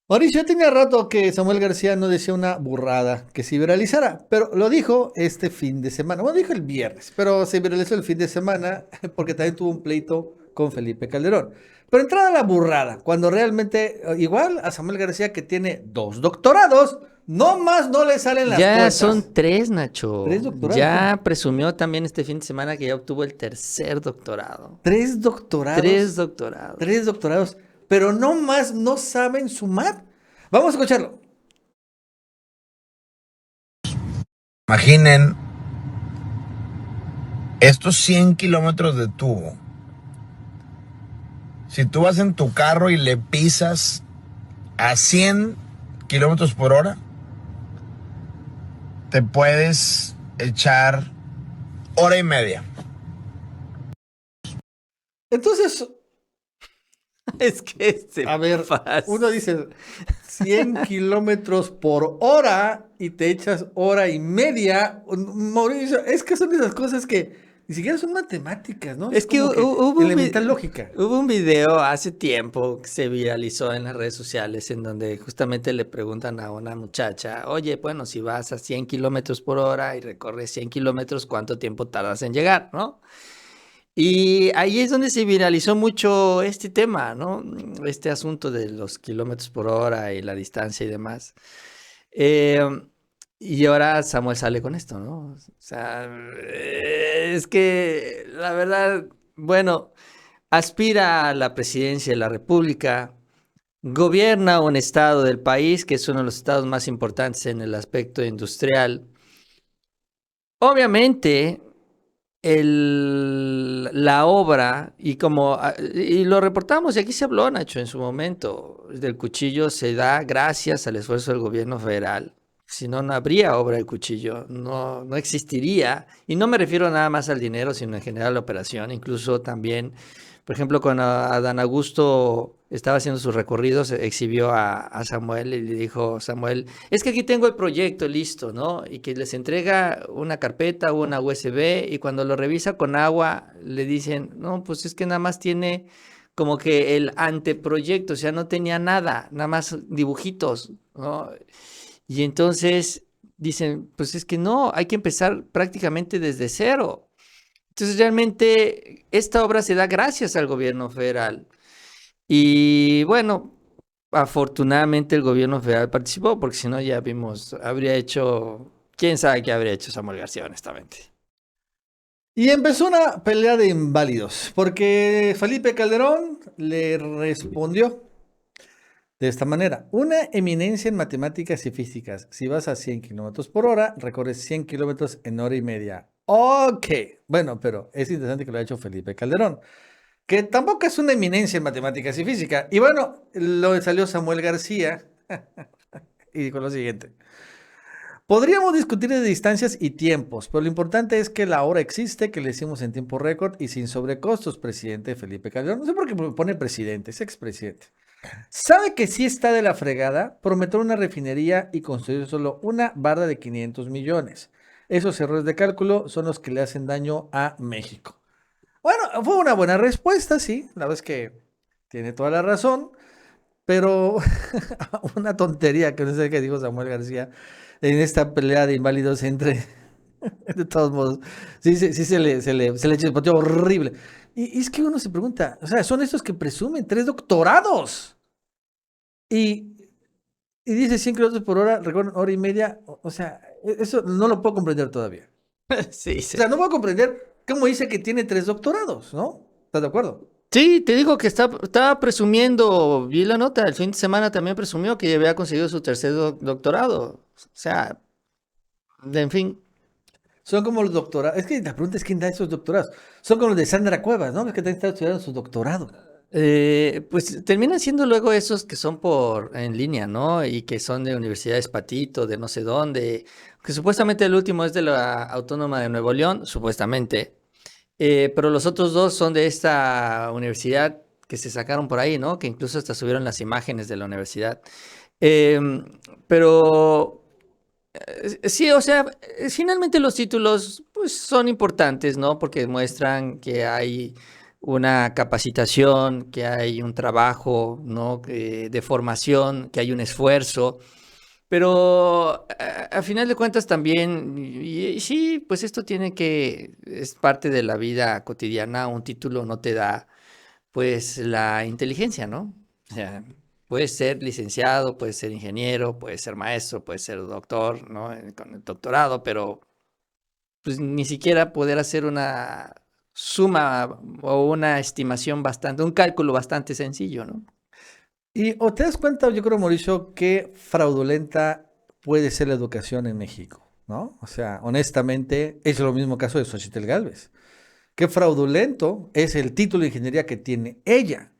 Mauricio, ya tenía rato que Samuel García no decía una burrada que se viralizara, pero lo dijo este fin de semana. Bueno, dijo el viernes, pero se viralizó el fin de semana porque también tuvo un pleito con Felipe Calderón. Pero entrada a la burrada, cuando realmente, igual a Samuel García que tiene dos doctorados, no más no le salen las Ya cuentas. son tres, Tres Nacho. doctorados, ¿cómo? Ya presumió también este fin de semana que ya obtuvo el tercer doctorado. Tres Tres doctorados, doctorados. tres doctorados, pero no más no saben sumar. Vamos a escucharlo. Imaginen estos 100 kilómetros de tubo. Si tú vas en tu carro y le pisas a 100 kilómetros por hora, te puedes echar hora y media. Entonces, Es que se a ver, uno pasa. dice 100 kilómetros por hora y te echas hora y media. Mauricio, es que son esas cosas que ni siquiera son matemáticas, ¿no? Es Es que como que elemental lógica. hubo un video hace tiempo que se viralizó en las redes sociales en donde justamente le preguntan a una muchacha, oye, bueno, si vas a 100 kilómetros por hora y recorres 100 kilómetros, ¿cuánto tiempo tardas en llegar, no? Y ahí es donde se viralizó mucho este tema, ¿no? Este asunto de los kilómetros por hora y la distancia y demás. Eh, y ahora Samuel sale con esto, ¿no? O sea, es que la verdad, bueno, aspira a la presidencia de la República, gobierna un estado del país que es uno de los estados más importantes en el aspecto industrial. Obviamente, la obra, y lo reportamos, y aquí se habló, Nacho, en su momento, del cuchillo se da gracias al esfuerzo del gobierno federal. Si no, no habría obra del cuchillo, no existiría. Y no me refiero nada más al dinero, sino en general a la operación. Incluso también, por ejemplo, cuando Adán Augusto estaba haciendo sus recorridos, exhibió a Samuel y le dijo, Samuel, es que aquí tengo el proyecto listo, ¿no? Y que les entrega una carpeta o una USB y cuando lo revisa con agua le dicen, no, pues es que nada más tiene como que el anteproyecto, o sea, no tenía nada, nada más dibujitos, ¿no? Y entonces dicen, pues es que no, hay que empezar prácticamente desde cero. Entonces realmente esta obra se da gracias al gobierno federal. Y bueno, afortunadamente el gobierno federal participó, porque si no ya vimos, habría hecho, quién sabe qué habría hecho Samuel García, honestamente. Y empezó una pelea de inválidos, porque Felipe Calderón le respondió de esta manera. Una eminencia en matemáticas y físicas. Si vas a 100 kilómetros por hora, recorres 100 kilómetros en hora y media. Ok, bueno, pero es interesante que lo ha hecho Felipe Calderón, que tampoco es una eminencia en matemáticas y física. Y bueno, lo salió Samuel García y dijo lo siguiente. Podríamos discutir de distancias y tiempos, pero lo importante es que la hora existe, que le hicimos en tiempo récord y sin sobrecostos, presidente Felipe Calderón. No sé por qué pone presidente, es expresidente. ¿Sabe que sí está de la fregada prometer una refinería y construir solo una barra de 500 millones? Esos errores de cálculo son los que le hacen daño a México. Bueno, fue una buena respuesta, sí, la verdad es que tiene toda la razón, pero una tontería que no sé qué dijo Samuel García en esta pelea de inválidos entre, de todos modos, sí, sí, sí se le chispoteó horrible. Y es que uno se pregunta, o sea, son estos que presumen tres doctorados. Y Y dice 100 kilómetros por hora, recorren hora y media. O sea, eso no lo puedo comprender todavía. Sí, O sea, sí. no puedo comprender cómo dice que tiene tres doctorados, ¿no? ¿Estás de acuerdo? Sí, te digo que estaba presumiendo, vi la nota, el fin de semana también presumió que ya había conseguido su tercer doctorado. O sea, en fin. Son como los doctorados. Es que la pregunta es quién da esos doctorados. Son como los de Sandra Cuevas, ¿no? Es que también está estudiando su doctorado. Pues terminan siendo luego esos que son en línea, ¿no? Y que son de universidades Patito, de no sé dónde. Que supuestamente el último es de la Autónoma de Nuevo León, supuestamente. Pero los otros dos son de esta universidad que se sacaron por ahí, ¿no? Que incluso hasta subieron las imágenes de la universidad. Em, pero sí, o sea, finalmente los títulos pues son importantes, ¿no? Porque demuestran que hay una capacitación, que hay un trabajo, ¿no? De formación, que hay un esfuerzo. Pero a final de cuentas también, y sí, pues esto es parte de la vida cotidiana, un título no te da pues la inteligencia, ¿no? O sea, puedes ser licenciado, puedes ser ingeniero, puedes ser maestro, puedes ser doctor, ¿no? Con el doctorado, pero pues ni siquiera poder hacer una suma o una estimación un cálculo bastante sencillo, ¿no? Y o te das cuenta, yo creo, Mauricio, qué fraudulenta puede ser la educación en México, ¿no? O sea, honestamente, es lo mismo caso de Xochitl Gálvez. Qué fraudulento es el título de ingeniería que tiene ella.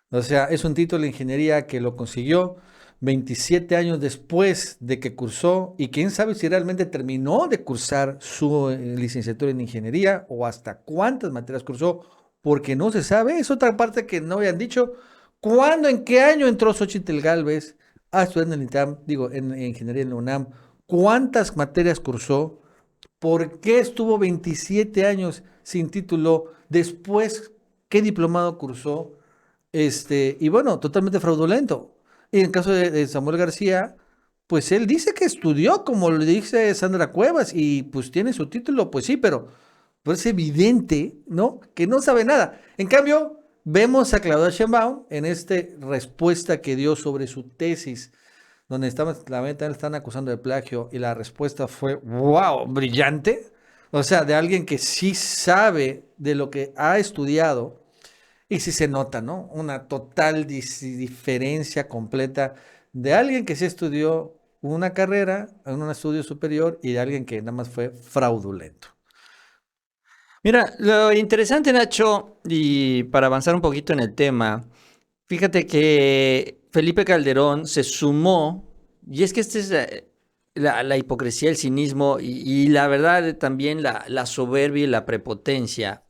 O sea, es un título de ingeniería que lo consiguió 27 años después de que cursó, y quién sabe si realmente terminó de cursar su licenciatura en ingeniería o hasta cuántas materias cursó, porque no se sabe. Es otra parte que no habían dicho. ¿Cuándo, en qué año entró Xochitl Gálvez a estudiar en el INTAM, digo, en ingeniería en la UNAM? ¿Cuántas materias cursó? ¿Por qué estuvo 27 años sin título? Después, ¿qué diplomado cursó? Y bueno, totalmente fraudulento. Y en el caso de Samuel García, pues él dice que estudió, como le dice Sandra Cuevas, y pues tiene su título, pues sí, pero pues es evidente, ¿no? Que no sabe nada. En cambio, vemos a Claudia Sheinbaum en esta respuesta que dio sobre su tesis, donde la están acusando de plagio, y la respuesta fue, wow, brillante. O sea, de alguien que sí sabe de lo que ha estudiado, y sí se nota, ¿no? Una total diferencia completa de alguien que sí estudió una carrera en un estudio superior y de alguien que nada más fue fraudulento. Mira, lo interesante, Nacho, y para avanzar un poquito en el tema, fíjate que Felipe Calderón se sumó, y es que esta es la hipocresía, el cinismo y la verdad también la soberbia y la prepotencia,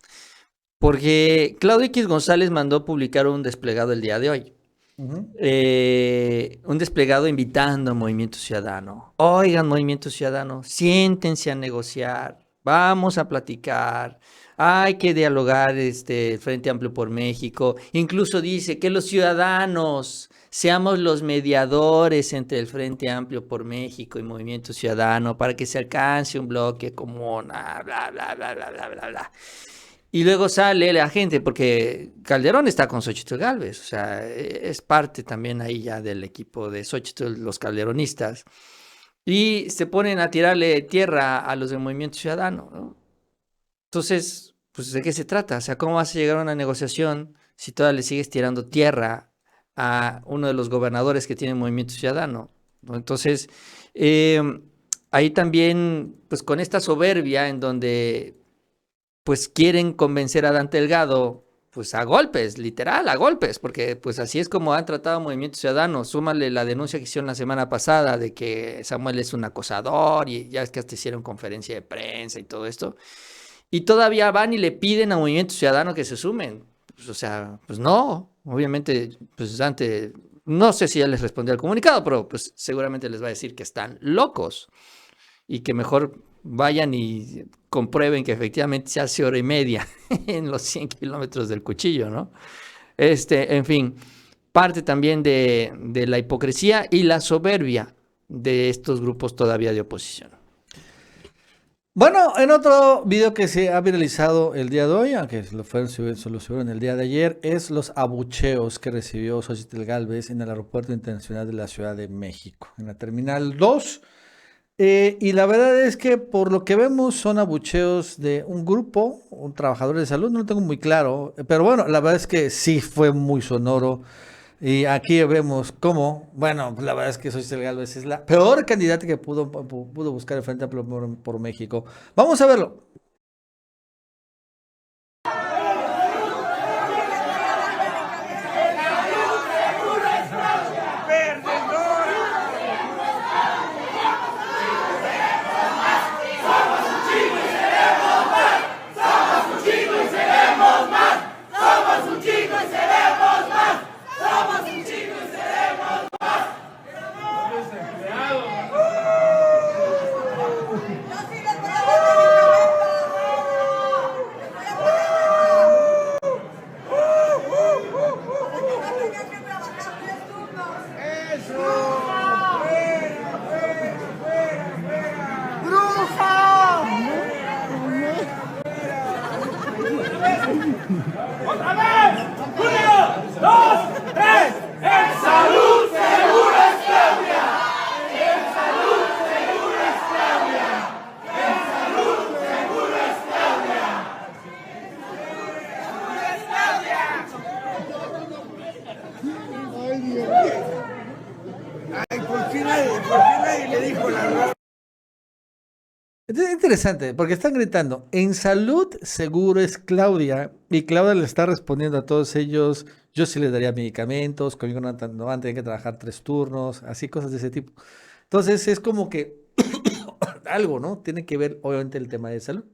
porque Claudio X González mandó publicar un desplegado el día de hoy. Ujú. Un desplegado invitando a Movimiento Ciudadano. Oigan, Movimiento Ciudadano, siéntense a negociar, vamos a platicar, hay que dialogar el Frente Amplio por México. Incluso dice que los ciudadanos seamos los mediadores entre el Frente Amplio por México y Movimiento Ciudadano para que se alcance un bloque común, bla, bla, bla, bla, bla, bla, bla. Y luego sale la gente, porque Calderón está con Xochitl Gálvez, o sea, es parte también ahí ya del equipo de Xochitl, los calderonistas, y se ponen a tirarle tierra a los del Movimiento Ciudadano, ¿no? Entonces, pues, ¿de qué se trata? O sea, ¿cómo vas a llegar a una negociación si todavía le sigues tirando tierra a uno de los gobernadores que tiene Movimiento Ciudadano, ¿no? Entonces, eh, ahí también, pues con esta soberbia en donde pues quieren convencer a Dante Delgado, pues a golpes, literal, a golpes, porque pues así es como han tratado a Movimiento Ciudadano. Súmale la denuncia que hicieron la semana pasada de que Samuel es un acosador y ya es que hasta hicieron conferencia de prensa y todo esto. Y todavía van y le piden a Movimiento Ciudadano que se sumen. Pues, o sea, pues no, obviamente, pues Dante, no sé si ya les respondió al comunicado, pero pues seguramente les va a decir que están locos y que mejor vayan y comprueben que efectivamente se hace hora y media en los 100 kilómetros del cuchillo, ¿no? En fin, parte también de la hipocresía y la soberbia de estos grupos todavía de oposición. Bueno, en otro video que se ha viralizado el día de hoy, aunque lo subieron el día de ayer, es los abucheos que recibió Xochitl Gálvez en el Aeropuerto Internacional de la Ciudad de México, en la Terminal 2. Y la verdad es que por lo que vemos son abucheos de un grupo, un trabajador de salud, no lo tengo muy claro, pero bueno, la verdad es que sí fue muy sonoro. Y aquí vemos cómo, bueno, pues la verdad es que Xochitl Gálvez es la peor candidata que pudo buscar el Frente Amplio por México. Vamos a verlo. Es interesante, porque están gritando, en salud seguro es Claudia, y Claudia le está respondiendo a todos ellos, yo sí les daría medicamentos, conmigo no van a tener que trabajar 3 turnos, así cosas de ese tipo. Entonces es como que algo, ¿no? Tiene que ver, obviamente, el tema de salud.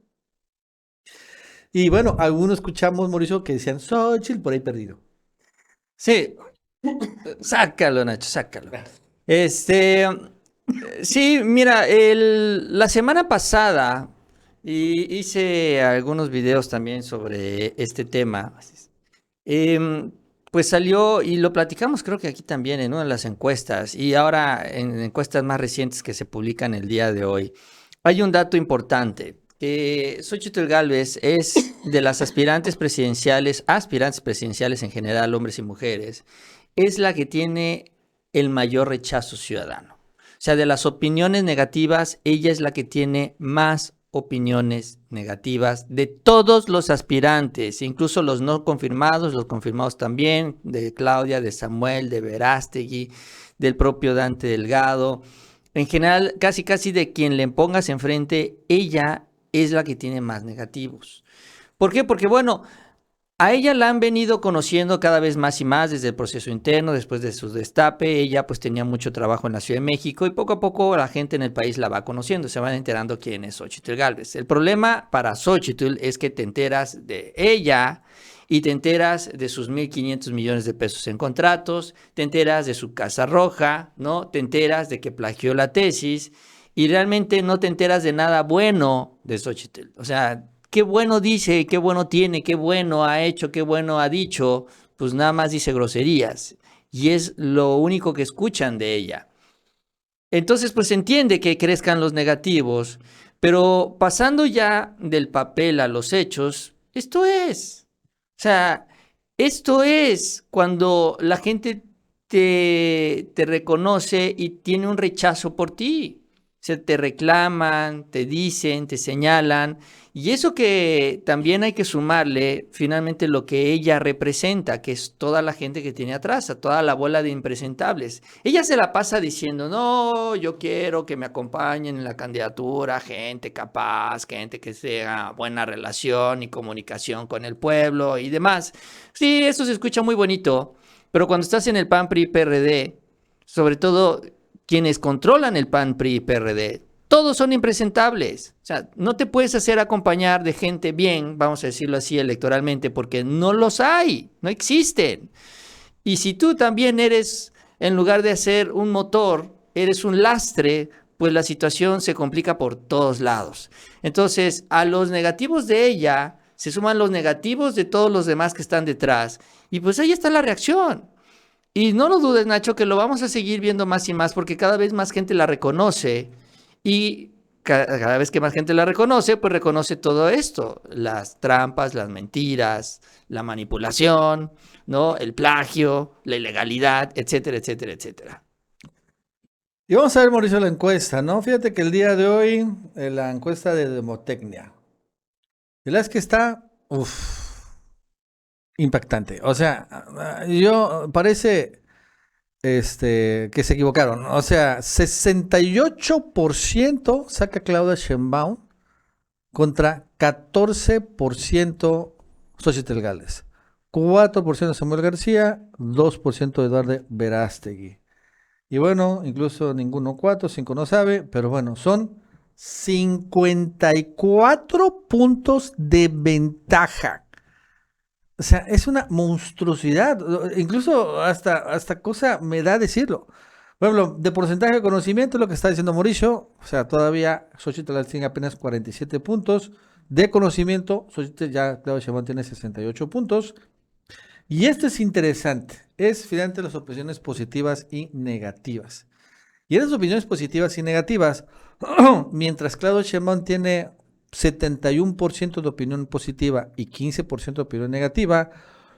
Y bueno, algunos escuchamos, Mauricio, que decían, Xochitl por ahí perdido. Sí, sácalo, Nacho, sácalo. Este, sí, mira, la semana pasada hice algunos videos también sobre este tema. Em, pues salió y lo platicamos creo que aquí también en una de las encuestas y ahora en encuestas más recientes que se publican el día de hoy. Hay un dato importante, que Xochitl Gálvez es de las aspirantes presidenciales en general, hombres y mujeres, es la que tiene el mayor rechazo ciudadano. O sea, de las opiniones negativas, ella es la que tiene más opiniones negativas de todos los aspirantes, incluso los no confirmados, los confirmados también, de Claudia, de Samuel, de Verástegui, del propio Dante Delgado. En general, casi de quien le pongas enfrente, ella es la que tiene más negativos. ¿Por qué? Porque, bueno, a ella la han venido conociendo cada vez más y más desde el proceso interno, después de su destape. Ella pues tenía mucho trabajo en la Ciudad de México y poco a poco la gente en el país la va conociendo, se van enterando quién es Xochitl Gálvez. El problema para Xochitl es que te enteras de ella y te enteras de sus 1.500 millones de pesos en contratos, te enteras de su casa roja, ¿no? Te enteras de que plagió la tesis y realmente no te enteras de nada bueno de Xochitl. O sea, qué bueno dice, qué bueno tiene, qué bueno ha hecho, qué bueno ha dicho, pues nada más dice groserías. Y es lo único que escuchan de ella. Entonces, pues se entiende que crezcan los negativos, pero pasando ya del papel a los hechos, esto es. O sea, esto es cuando la gente te reconoce y tiene un rechazo por ti. Se te reclaman, te dicen, te señalan. Y eso que también hay que sumarle finalmente lo que ella representa, que es toda la gente que tiene atrás, a toda la bola de impresentables. Ella se la pasa diciendo, no, yo quiero que me acompañen en la candidatura, gente capaz, gente que tenga buena relación y comunicación con el pueblo y demás. Sí, eso se escucha muy bonito, pero cuando estás en el PAN, PRI, PRD, sobre todo quienes controlan el PAN, PRI y PRD, todos son impresentables. O sea, no te puedes hacer acompañar de gente bien, vamos a decirlo así electoralmente, porque no los hay, no existen. Y si tú también eres, en lugar de ser un motor, eres un lastre, pues la situación se complica por todos lados. Entonces, a los negativos de ella se suman los negativos de todos los demás que están detrás. Y pues ahí está la reacción. Y no lo dudes, Nacho, que lo vamos a seguir viendo más y más porque cada vez más gente la reconoce y cada vez que más gente la reconoce, pues reconoce todo esto, las trampas, las mentiras, la manipulación, ¿no? El plagio, la ilegalidad, etcétera, etcétera, etcétera. Y vamos a ver, Mauricio, la encuesta, ¿no? Fíjate que el día de hoy, la encuesta de Demotecnia, la es que está, impactante. O sea, parece que se equivocaron. O sea, 68% saca Claudia Sheinbaum contra 14% Xochitl Gálvez. 4% Samuel García, 2% Eduardo Verástegui. Y bueno, incluso ninguno 4, 5 no sabe, pero bueno, son 54 puntos de ventaja. O sea, es una monstruosidad. Incluso hasta cosa me da decirlo. Por ejemplo, de porcentaje de conocimiento, lo que está diciendo Mauricio, o sea, todavía Xochitl tiene apenas 47 puntos. De conocimiento, Xochitl ya, Claudia Sheinbaum tiene 68 puntos. Y esto es interesante. Es finalmente las opiniones positivas y negativas. Y en esas opiniones positivas y negativas, mientras Claudia Sheinbaum tiene 71% de opinión positiva y 15% de opinión negativa,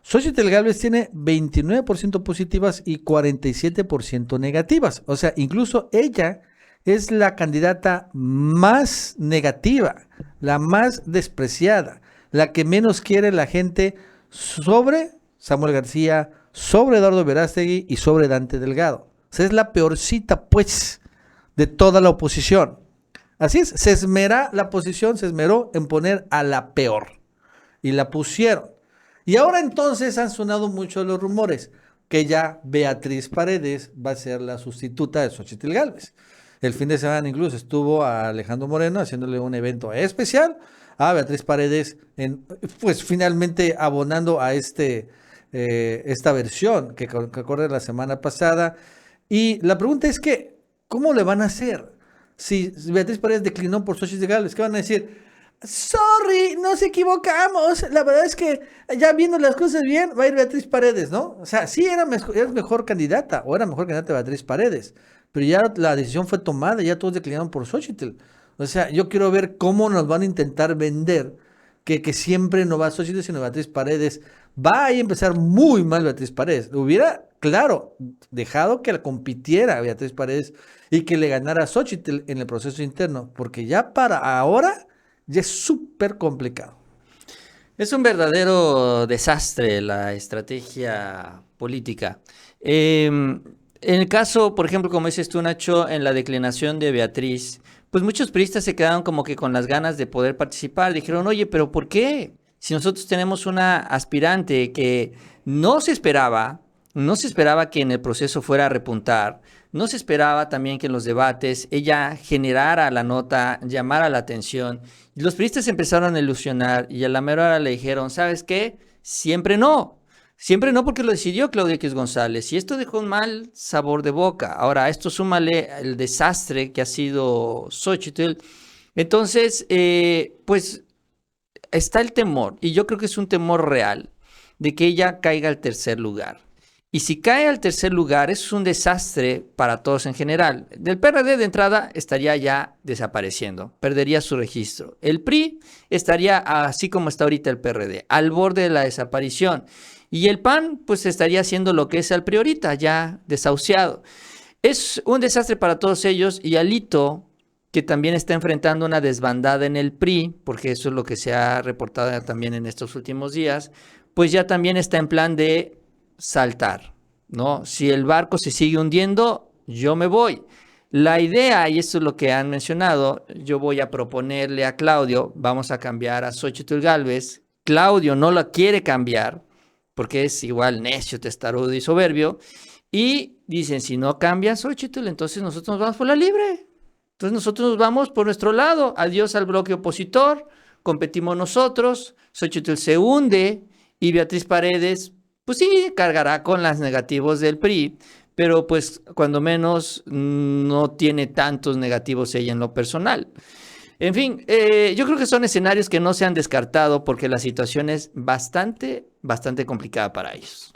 Xochitl Gálvez tiene 29% positivas y 47% negativas. O sea, incluso ella es la candidata más negativa, la más despreciada, la que menos quiere la gente sobre Samuel García, sobre Eduardo Verástegui y sobre Dante Delgado. O sea, es la peorcita, pues. de toda la oposición. Así es, la oposición se esmeró en poner a la peor. Y la pusieron. Y ahora entonces han sonado mucho los rumores que ya Beatriz Paredes va a ser la sustituta de Xóchitl Gálvez. El fin de semana incluso estuvo a Alejandro Moreno haciéndole un evento especial a Beatriz Paredes, pues finalmente abonando a esta versión que corre la semana pasada. Y la pregunta es que, ¿cómo le van a hacer? Si Beatriz Paredes declinó por Xóchitl Gálvez, ¿qué van a decir? Sorry, nos equivocamos. La verdad es que ya viendo las cosas bien, va a ir Beatriz Paredes, ¿no? O sea, sí era mejor candidata, o era mejor candidata Beatriz Paredes, pero ya la decisión fue tomada, ya todos declinaron por Xóchitl. O sea, yo quiero ver cómo nos van a intentar vender que siempre no va Xóchitl, sino Beatriz Paredes. Va a empezar muy mal Beatriz Paredes. Hubiera, claro, dejado que la compitiera Beatriz Paredes y que le ganara a Xóchitl en el proceso interno, porque ya para ahora ya es súper complicado. Es un verdadero desastre la estrategia política. En el caso, por ejemplo, como dices tú, Nacho, en la declinación de Beatriz, pues muchos priistas se quedaron como que con las ganas de poder participar. Dijeron, oye, pero ¿por qué? Si nosotros tenemos una aspirante que no se esperaba que en el proceso fuera a repuntar, no se esperaba también que en los debates ella generara la nota, llamara la atención. Y los priistas empezaron a ilusionar y a la mera hora le dijeron, ¿sabes qué? Siempre no. Siempre no, porque lo decidió Claudia X González. Y esto dejó un mal sabor de boca. Ahora, a esto súmale el desastre que ha sido Xóchitl. Entonces, pues está el temor, y yo creo que es un temor real, de que ella caiga al tercer lugar. Y si cae al tercer lugar, eso es un desastre para todos en general. Del PRD de entrada estaría ya desapareciendo, perdería su registro. El PRI estaría así como está ahorita el PRD, al borde de la desaparición. Y el PAN pues estaría haciendo lo que es el PRI ahorita, ya desahuciado. Es un desastre para todos ellos, y Alito, que también está enfrentando una desbandada en el PRI, porque eso es lo que se ha reportado también en estos últimos días, pues ya también está en plan de saltar, ¿no? Si el barco se sigue hundiendo, yo me voy. La idea, y esto es lo que han mencionado, yo voy a proponerle a Claudio, vamos a cambiar a Xóchitl Gálvez. Claudio no la quiere cambiar, porque es igual necio, testarudo y soberbio, y dicen, si no cambia Xóchitl, entonces nosotros nos vamos por la libre. Entonces nosotros nos vamos por nuestro lado, adiós al bloque opositor, competimos nosotros, Xóchitl se hunde y Beatriz Paredes, pues sí, cargará con las negativos del PRI, pero pues cuando menos no tiene tantos negativos ella en lo personal. En fin, yo creo que son escenarios que no se han descartado porque la situación es bastante complicada para ellos.